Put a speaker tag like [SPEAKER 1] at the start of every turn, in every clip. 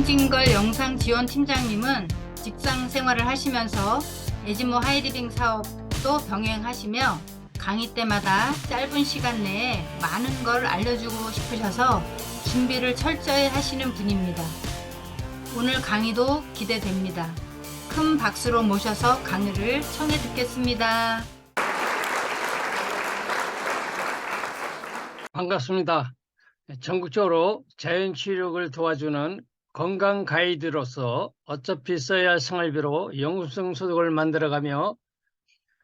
[SPEAKER 1] 김진걸 영상지원팀장님은 직장 생활을 하시면서 에지모 하이리빙 사업도 병행하시며 강의 때마다 짧은 시간 내에 많은 걸 알려주고 싶으셔서 준비를 철저히 하시는 분입니다. 오늘 강의도 기대됩니다. 큰 박수로 모셔서 강의를 청해 듣겠습니다.
[SPEAKER 2] 반갑습니다. 전국적으로 자연치유력을 도와주는 건강 가이드로서 어차피 써야 할 생활비로 연금성 소득을 만들어가며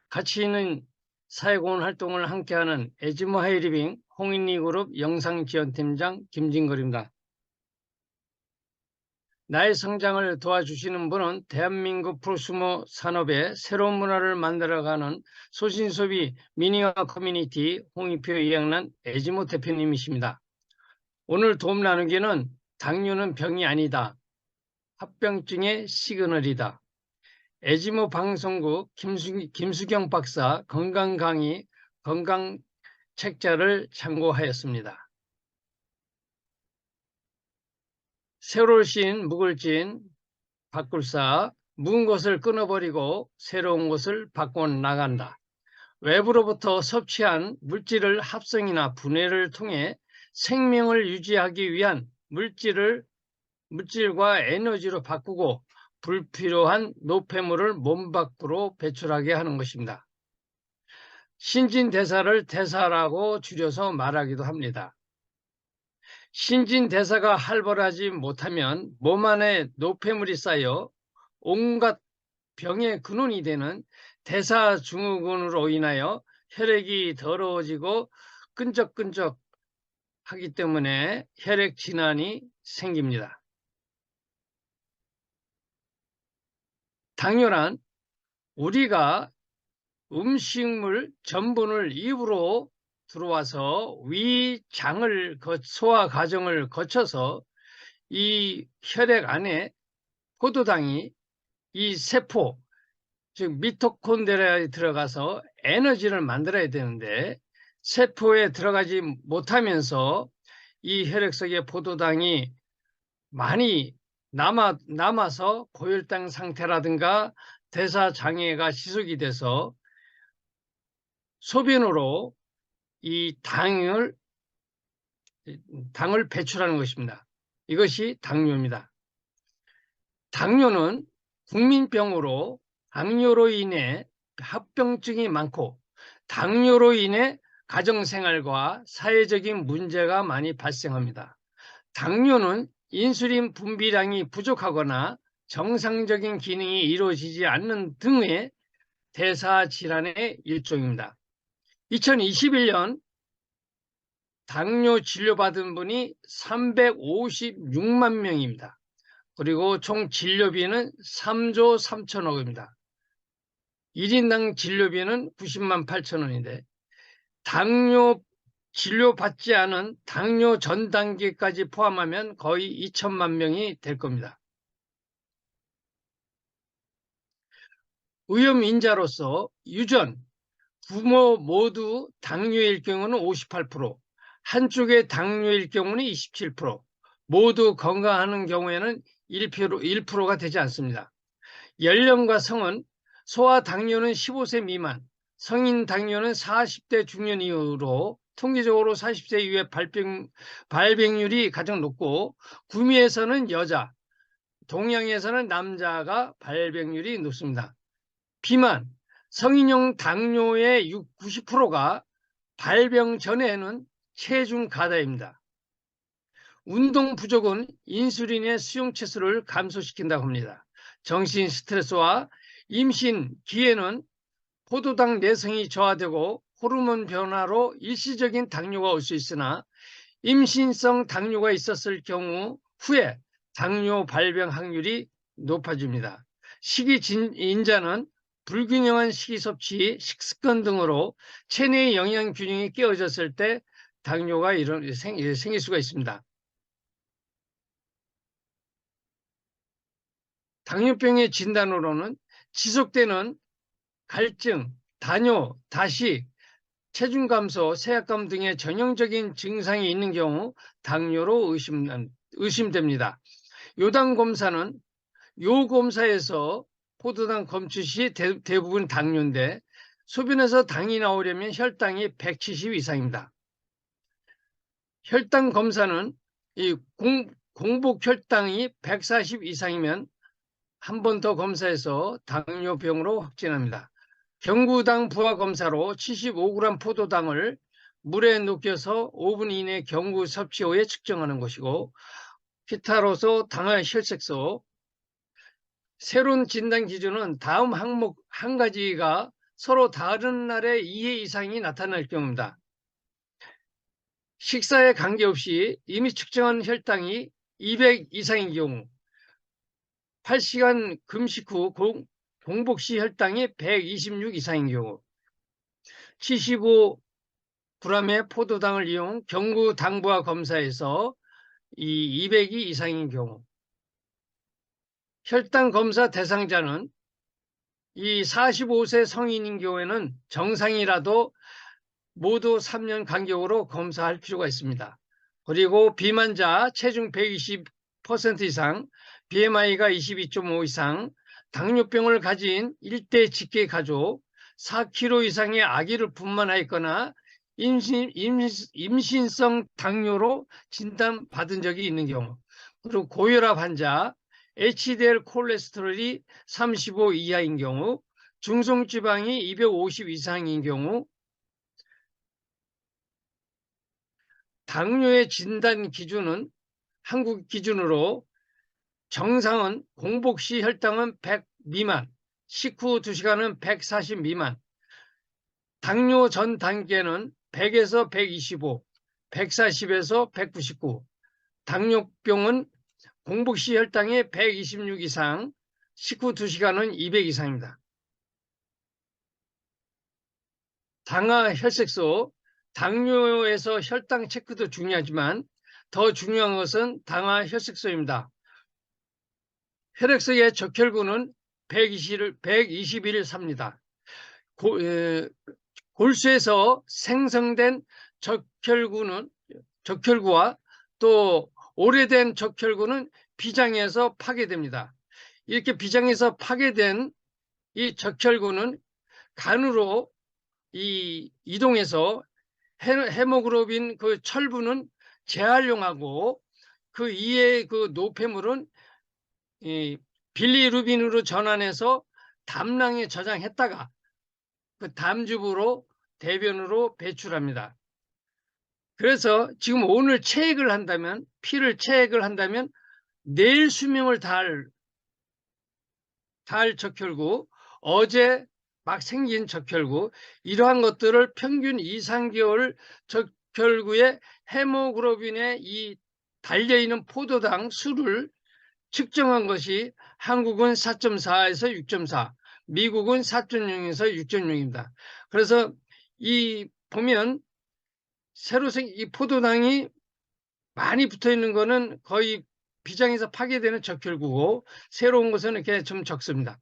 [SPEAKER 2] 가치 있는 사회공헌 활동을 함께하는 에지모 하이리빙 홍인리그룹 영상지원팀장 김진걸입니다. 나의 성장을 도와주시는 분은 대한민국 프로수머 산업의 새로운 문화를 만들어가는 소신소비 미니어 커뮤니티 홍익표 2학년 에지모 대표님이십니다. 오늘 도움 나누기는 당뇨는 병이 아니다. 합병증의 시그널이다. 에지모 방송국 김수경 박사 건강 강의 건강 책자를 참고하였습니다. 세월 신 묵을진 바꿀사 묵은 것을 끊어버리고 새로운 것을 바꿔 나간다. 외부로부터 섭취한 물질을 합성이나 분해를 통해 생명을 유지하기 위한 물질과 에너지로 바꾸고 불필요한 노폐물을 몸 밖으로 배출하게 하는 것입니다. 신진대사를 대사라고 줄여서 말하기도 합니다. 신진대사가 활발하지 못하면 몸 안에 노폐물이 쌓여 온갖 병의 근원이 되는 대사증후군으로 인하여 혈액이 더러워지고 끈적끈적 하기 때문에 혈액 질환이 생깁니다. 당뇨란 우리가 음식물 전분을 입으로 들어와서 위장을 소화 과정을 거쳐서 이 혈액 안에 포도당이 이 세포 즉 미토콘드리아에 들어가서 에너지를 만들어야 되는데 세포에 들어가지 못하면서 이 혈액 속에 포도당이 많이 남아서 고혈당 상태라든가 대사장애가 지속이 돼서 소변으로 이 당을 배출하는 것입니다. 이것이 당뇨입니다. 당뇨는 국민병으로 당뇨로 인해 합병증이 많고 당뇨로 인해 가정생활과 사회적인 문제가 많이 발생합니다. 당뇨는 인슐린 분비량이 부족하거나 정상적인 기능이 이루어지지 않는 등의 대사질환의 일종입니다. 2021년 당뇨 진료받은 분이 356만 명입니다. 그리고 총 진료비는 3조 3천억입니다. 1인당 진료비는 90만 8천 원인데 당뇨 진료받지 않은 당뇨 전 단계까지 포함하면 거의 2천만 명이 될 겁니다. 위험인자로서 유전, 부모 모두 당뇨일 경우는 58%, 한쪽의 당뇨일 경우는 27%, 모두 건강하는 경우에는 1%가 되지 않습니다. 연령과 성은 소아 당뇨는 15세 미만, 성인 당뇨는 40대 중년 이후로 통계적으로 40세 이후에 발병률이 가장 높고 구미에서는 여자, 동양에서는 남자가 발병률이 높습니다. 비만, 성인용 당뇨의 90%가 발병 전에는 체중 가다입니다. 운동 부족은 인슐린의 수용 체수를 감소시킨다고 합니다. 정신 스트레스와 임신 기에는 포도당 내성이 저하되고 호르몬 변화로 일시적인 당뇨가 올 수 있으나 임신성 당뇨가 있었을 경우 후에 당뇨 발병 확률이 높아집니다. 식이인자는 불균형한 식이 섭취, 식습관 등으로 체내의 영양 균형이 깨어졌을 때 당뇨가 생길 수가 있습니다. 당뇨병의 진단으로는 지속되는 갈증, 다뇨, 다식, 체중 감소, 세약감 등의 전형적인 증상이 있는 경우 당뇨로 의심됩니다. 요당 검사는 요 검사에서 포도당 검출 시 대부분 당뇨인데 소변에서 당이 나오려면 혈당이 170 이상입니다. 혈당 검사는 이 공복 혈당이 140 이상이면 한 번 더 검사해서 당뇨병으로 확진합니다. 경구당 부하 검사로 75g 포도당을 물에 녹여서 5분 이내 경구 섭취 후에 측정하는 것이고, 기타로서 당화 혈색소, 새로운 진단 기준은 다음 항목 한 가지가 서로 다른 날에 2회 이상이 나타날 경우입니다. 식사에 관계없이 이미 측정한 혈당이 200 이상인 경우, 8시간 금식 후 공복 시 혈당이 126 이상인 경우, 75g의 포도당을 이용 경구 당부화 검사에서 이 200이 이상인 경우, 혈당 검사 대상자는 이 45세 성인인 경우에는 정상이라도 모두 3년 간격으로 검사할 필요가 있습니다. 그리고 비만자 체중 120% 이상, BMI가 22.5 이상, 당뇨병을 가진 1대 직계 가족, 4kg 이상의 아기를 분만하였거나 임신성 당뇨로 진단받은 적이 있는 경우, 그리고 고혈압 환자, HDL 콜레스테롤이 35 이하인 경우, 중성지방이 250 이상인 경우, 당뇨의 진단 기준은 한국 기준으로 정상은 공복 시 혈당은 100 미만, 식후 2시간은 140 미만, 당뇨 전 단계는 100에서 125, 140에서 199, 당뇨병은 공복 시 혈당이 126 이상, 식후 2시간은 200 이상입니다. 당화 혈색소, 당뇨에서 혈당 체크도 중요하지만 더 중요한 것은 당화 혈색소입니다. 혈액속의 적혈구는 121을 삽니다. 골수에서 생성된 적혈구와 또 오래된 적혈구는 비장에서 파괴됩니다. 이렇게 비장에서 파괴된 이 적혈구는 간으로 이동해서 헤모글로빈 그 철분은 재활용하고 그 이외의 그 노폐물은 빌리루빈으로 전환해서 담낭에 저장했다가 그 담즙으로 대변으로 배출합니다. 그래서 지금 오늘 체액을 한다면, 피를 체액을 한다면 내일 수명을 다할 적혈구, 어제 막 생긴 적혈구, 이러한 것들을 평균 2, 3개월 적혈구의 헤모글로빈에 이 달려있는 포도당 수를 측정한 것이 한국은 4.4에서 6.4, 미국은 4.0에서 6.0입니다. 그래서 보면 새로 생긴 이 포도당이 많이 붙어 있는 거는 거의 비장에서 파괴되는 적혈구고, 새로운 것은 이렇게 좀 적습니다.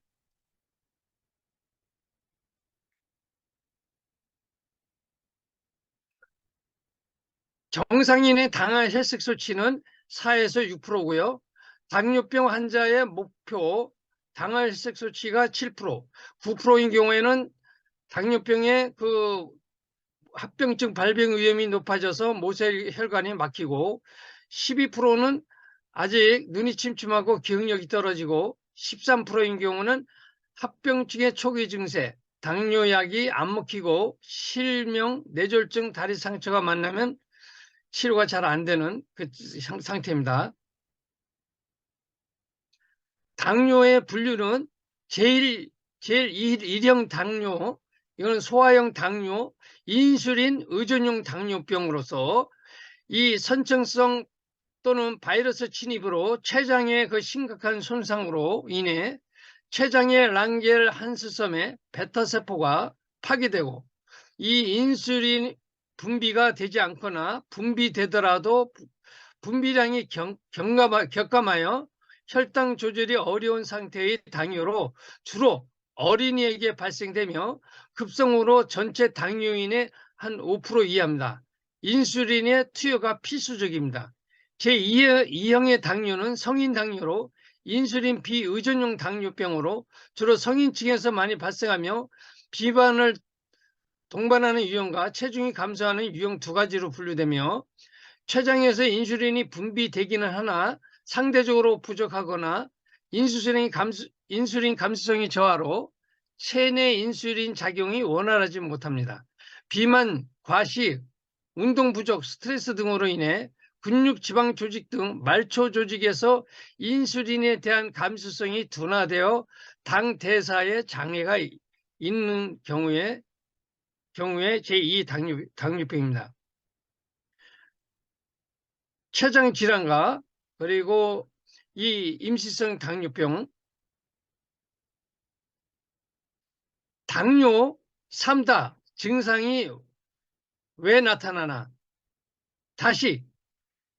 [SPEAKER 2] 정상인의 당화 혈색 수치는 4에서 6%고요. 당뇨병 환자의 목표 당화 혈색 수치가 7%, 9%인 경우에는 당뇨병의 그 합병증 발병 위험이 높아져서 모세혈관이 막히고, 12%는 아직 눈이 침침하고 기억력이 떨어지고, 13%인 경우는 합병증의 초기 증세, 당뇨약이 안 먹히고 실명, 뇌졸중, 다리 상처가 만나면 치료가 잘 안 되는 그 상태입니다. 당뇨의 분류는 제일 1형 당뇨, 이건 소아형 당뇨, 인슐린 의존형 당뇨병으로서 이 선천성 또는 바이러스 침입으로 췌장의 그 심각한 손상으로 인해 췌장의 란겔 한스섬의 베타세포가 파괴되고, 이 인슐린 분비가 되지 않거나 분비되더라도 분비량이 격감하여 혈당 조절이 어려운 상태의 당뇨로 주로 어린이에게 발생되며 급성으로 전체 당뇨인의 한 5% 이하입니다. 인슐린의 투여가 필수적입니다. 제2형의 당뇨는 성인 당뇨로 인슐린 비의존용 당뇨병으로 주로 성인층에서 많이 발생하며 비만을 동반하는 유형과 체중이 감소하는 유형 두 가지로 분류되며 췌장에서 인슐린이 분비되기는 하나 상대적으로 부족하거나 인슐린 감수성이 저하로 체내 인슐린 작용이 원활하지 못합니다. 비만, 과식, 운동 부족, 스트레스 등으로 인해 근육, 지방 조직 등 말초 조직에서 인슐린에 대한 감수성이 둔화되어 당 대사에 장애가 있는 경우에 제2 당뇨병입니다. 췌장 질환과 그리고 이 임시성 당뇨병, 당뇨 3다 증상이 왜 나타나나? 다시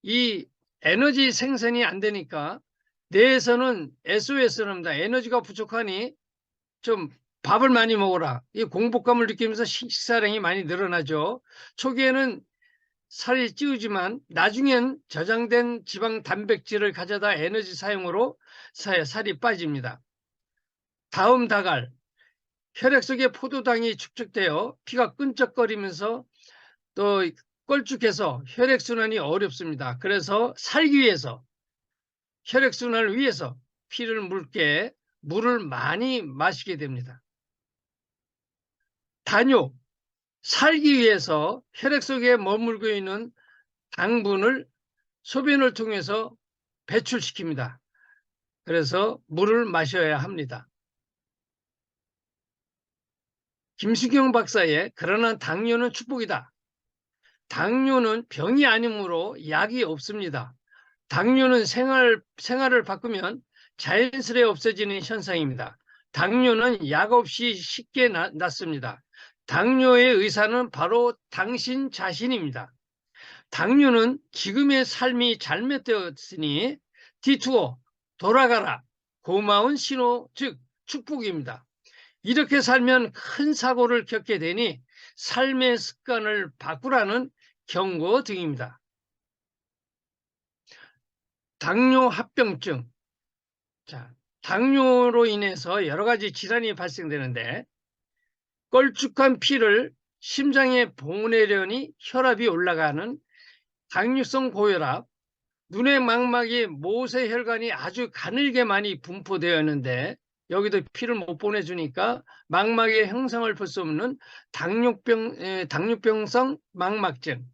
[SPEAKER 2] 이 에너지 생산이 안 되니까 뇌에서는 SOS를 합니다. 에너지가 부족하니 좀 밥을 많이 먹어라. 이 공복감을 느끼면서 식사량이 많이 늘어나죠. 초기에는 살이 찌우지만 나중엔 저장된 지방 단백질을 가져다 에너지 사용으로 살이 빠집니다. 다음 다갈, 혈액 속에 포도당이 축적되어 피가 끈적거리면서 또 껄쭉해서 혈액순환이 어렵습니다. 그래서 살기 위해서 혈액순환을 위해서 피를 묽게 물을 많이 마시게 됩니다. 단요, 살기 위해서 혈액 속에 머물고 있는 당분을 소변을 통해서 배출시킵니다. 그래서 물을 마셔야 합니다. 김수경 박사의 그러나 당뇨는 축복이다. 당뇨는 병이 아니므로 약이 없습니다. 당뇨는 생활을 바꾸면 자연스레 없어지는 현상입니다. 당뇨는 약 없이 쉽게 낫습니다. 당뇨의 의사는 바로 당신 자신입니다. 당뇨는 지금의 삶이 잘못되었으니 뒤투어 돌아가라. 고마운 신호, 즉 축복입니다. 이렇게 살면 큰 사고를 겪게 되니 삶의 습관을 바꾸라는 경고 등입니다. 당뇨 합병증. 자, 당뇨로 인해서 여러 가지 질환이 발생되는데 껄쭉한 피를 심장에 보내려니 혈압이 올라가는 당뇨성 고혈압, 눈의 망막이 모세혈관이 아주 가늘게 많이 분포되어 있는데 여기도 피를 못 보내주니까 망막의 형성을 볼 수 없는 당뇨병성 망막증,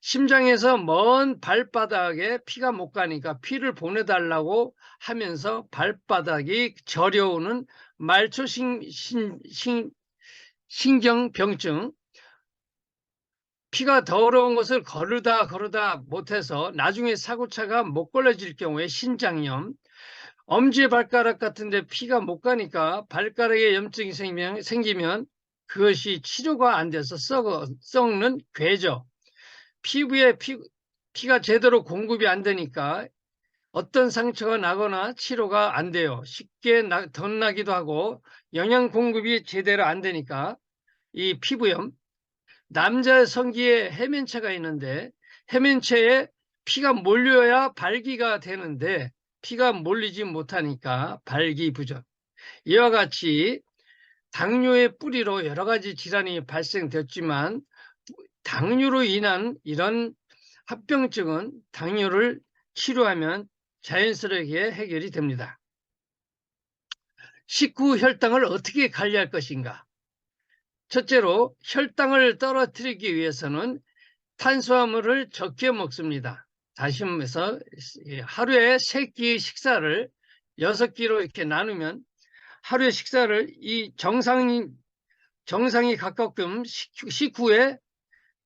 [SPEAKER 2] 심장에서 먼 발바닥에 피가 못 가니까 피를 보내달라고 하면서 발바닥이 저려오는 말초신경병증, 피가 더러운 것을 거르다 못해서 나중에 사고차가 못 걸러질 경우에 신장염, 엄지발가락 같은 데 피가 못 가니까 발가락에 염증이 생기면 그것이 치료가 안 돼서 썩는 괴죠. 피부에 피가 제대로 공급이 안 되니까 어떤 상처가 나거나 치료가 안 돼요. 쉽게 덧나기도 하고 영양 공급이 제대로 안 되니까 이 피부염, 남자 성기에 해면체가 있는데 해면체에 피가 몰려야 발기가 되는데 피가 몰리지 못하니까 발기부전. 이와 같이 당뇨의 뿌리로 여러 가지 질환이 발생됐지만 당뇨로 인한 이런 합병증은 당뇨를 치료하면 자연스럽게 해결이 됩니다. 식후 혈당을 어떻게 관리할 것인가? 첫째로 혈당을 떨어뜨리기 위해서는 탄수화물을 적게 먹습니다. 다시 말해서 하루에 3끼 식사를 6끼로 이렇게 나누면 하루에 식사를 이 정상이 가깝게끔 식후에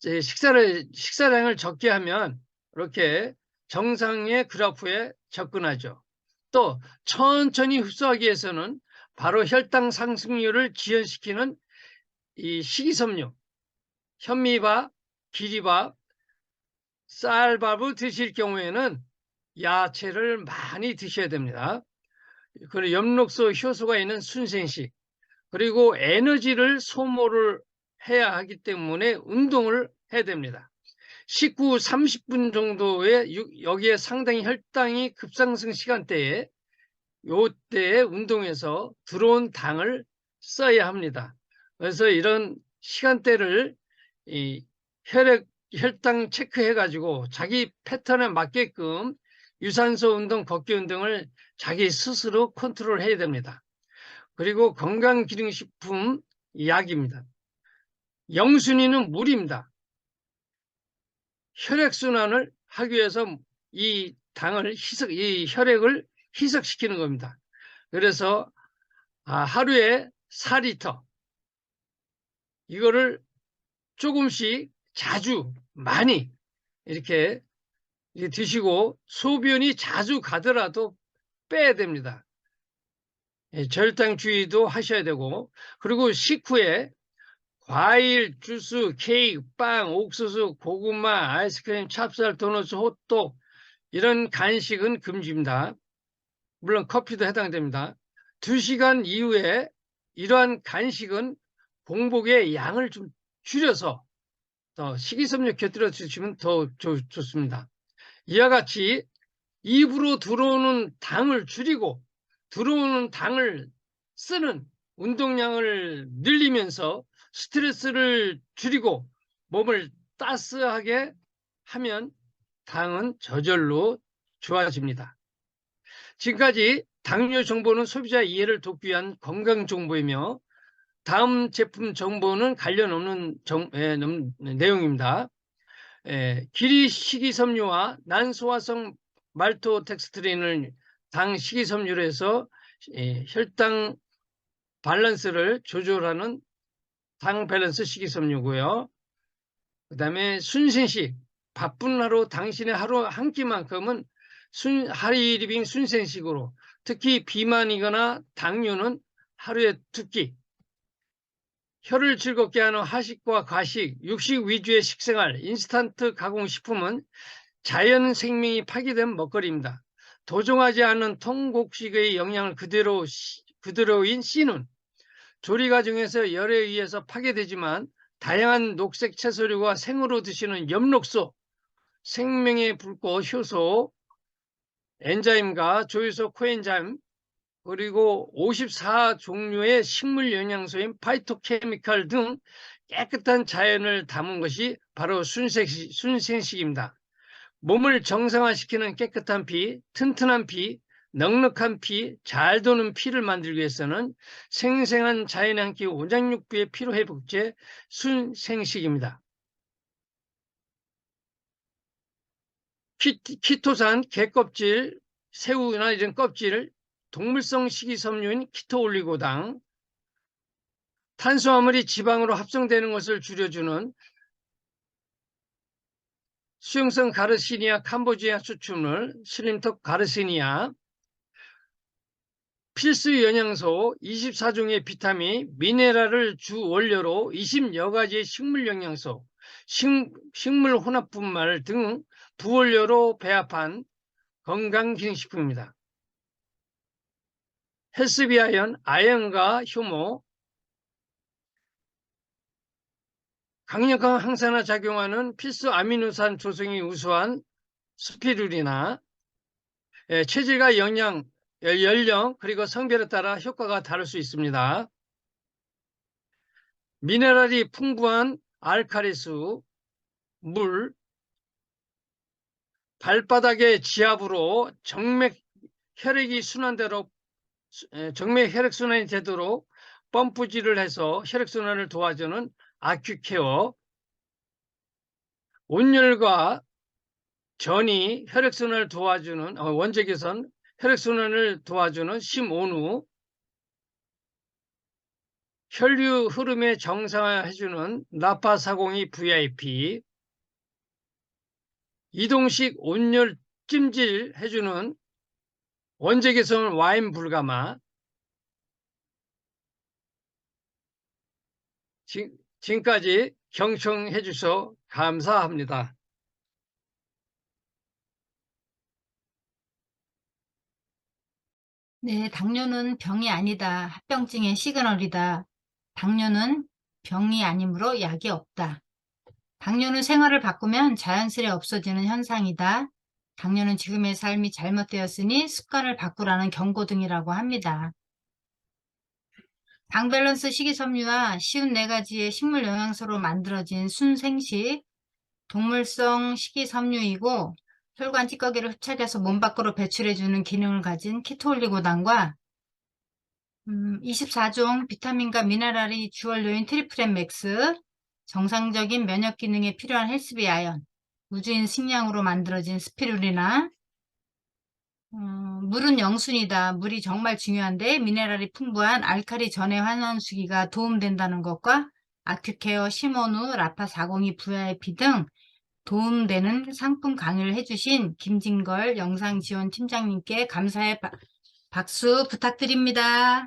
[SPEAKER 2] 식사량을 적게 하면 이렇게 정상의 그래프에 접근하죠. 또 천천히 흡수하기 위해서는 바로 혈당 상승률을 지연시키는 이 식이섬유, 현미밥, 기리밥, 쌀밥을 드실 경우에는 야채를 많이 드셔야 됩니다. 그리고 엽록소 효소가 있는 순생식, 그리고 에너지를 소모를 해야 하기 때문에 운동을 해야 됩니다. 식후 30분 정도에 여기에 상당히 혈당이 급상승 시간대에 요때에 운동해서 들어온 당을 써야 합니다. 그래서 이런 시간대를 이 혈당 체크해 가지고 자기 패턴에 맞게끔 유산소 운동, 걷기 운동을 자기 스스로 컨트롤 해야 됩니다. 그리고 건강기능식품 약입니다. 영순위는 물입니다. 혈액순환을 하기 위해서 이 당을 이 혈액을 희석시키는 겁니다. 그래서 하루에 4리터 이거를 조금씩 자주 많이 이렇게 드시고 소변이 자주 가더라도 빼야 됩니다. 절당 주의도 하셔야 되고 그리고 식후에 과일, 주스, 케이크, 빵, 옥수수, 고구마, 아이스크림, 찹쌀, 도넛, 호떡 이런 간식은 금지입니다. 물론 커피도 해당됩니다. 2시간 이후에 이러한 간식은 공복의 양을 좀 줄여서 식이섬유 곁들여 주시면 더 좋습니다. 이와 같이 입으로 들어오는 당을 줄이고 들어오는 당을 쓰는 운동량을 늘리면서 스트레스를 줄이고 몸을 따스하게 하면 당은 저절로 좋아집니다. 지금까지 당뇨 정보는 소비자 이해를 돕기 위한 건강 정보이며 다음 제품 정보는 관련 없는 내용입니다. 길이 식이섬유와 난소화성 말토덱스트린을 당 식이섬유로 해서 혈당 밸런스를 조절하는 당 밸런스 식이섬유고요. 그 다음에 순생식, 바쁜 하루 당신의 하루 한 끼만큼은 하이리빙 순생식으로 특히 비만이거나 당뇨는 하루에 2끼 혀를 즐겁게 하는 하식과 과식, 육식 위주의 식생활, 인스턴트 가공식품은 자연 생명이 파괴된 먹거리입니다. 도정하지 않은 통곡식의 영양을 그대로인 씨는 조리 과정에서 열에 의해서 파괴되지만 다양한 녹색 채소류와 생으로 드시는 엽록소, 생명의 불꽃 효소, 엔자임과 조효소 코엔자임, 그리고 54종류의 식물 영양소인 파이토케미칼 등 깨끗한 자연을 담은 것이 바로 순생식입니다. 몸을 정상화시키는 깨끗한 피, 튼튼한 피, 넉넉한 피, 잘 도는 피를 만들기 위해서는 생생한 자연의 한 끼 오장육부의 피로회복제 순생식입니다. 키토산 게껍질, 새우나 이런 껍질, 동물성 식이섬유인 키토올리고당, 탄수화물이 지방으로 합성되는 것을 줄여주는 수용성 가르시니아 캄보지아 수출물 스림톱 가르시니아, 필수 영양소 24종의 비타민, 미네랄을 주 원료로 20여 가지의 식물 영양소, 식물 혼합 분말 등 부원료로 배합한 건강기능식품입니다. 헬스비아연, 아연과 효모, 강력한 항산화 작용하는 필수 아미노산 조성이 우수한 스피루리나, 체질과 영양, 연령 그리고 성별에 따라 효과가 다를 수 있습니다. 미네랄이 풍부한 알칼리수, 물, 발바닥의 지압으로 정맥 혈액순환이 되도록 펌프질을 해서 혈액순환을 도와주는 아큐케어, 온열과 전이 혈액순환을 도와주는 원적외선 혈액순환을 도와주는 심온우, 혈류 흐름의 정상화해주는 나파사공이 VIP, 이동식 온열 찜질 해주는 원적외선 와인 불가마. 지금까지 경청해 주셔서 감사합니다.
[SPEAKER 1] 네, 당뇨는 병이 아니다. 합병증의 시그널이다. 당뇨는 병이 아니므로 약이 없다. 당뇨는 생활을 바꾸면 자연스레 없어지는 현상이다. 당뇨는 지금의 삶이 잘못되었으니 습관을 바꾸라는 경고등이라고 합니다. 당 밸런스 식이섬유와 쉬운 4가지의 식물 영양소로 만들어진 순생식, 동물성 식이섬유이고 혈관 찌꺼기를 흡착해서 몸 밖으로 배출해주는 기능을 가진 키토올리고당과 24종 비타민과 미네랄이 주원료인 트리플엔 맥스, 정상적인 면역 기능에 필요한 헬스비 아연, 우주인 식량으로 만들어진 스피루리나, 물은 영순이다. 물이 정말 중요한데 미네랄이 풍부한 알칼리 전해 환원수기가 도움된다는 것과 아큐케어 시모누 라파 402 VIP 등 도움되는 상품 강의를 해주신 김진걸 영상지원 팀장님께 감사의 박수 부탁드립니다.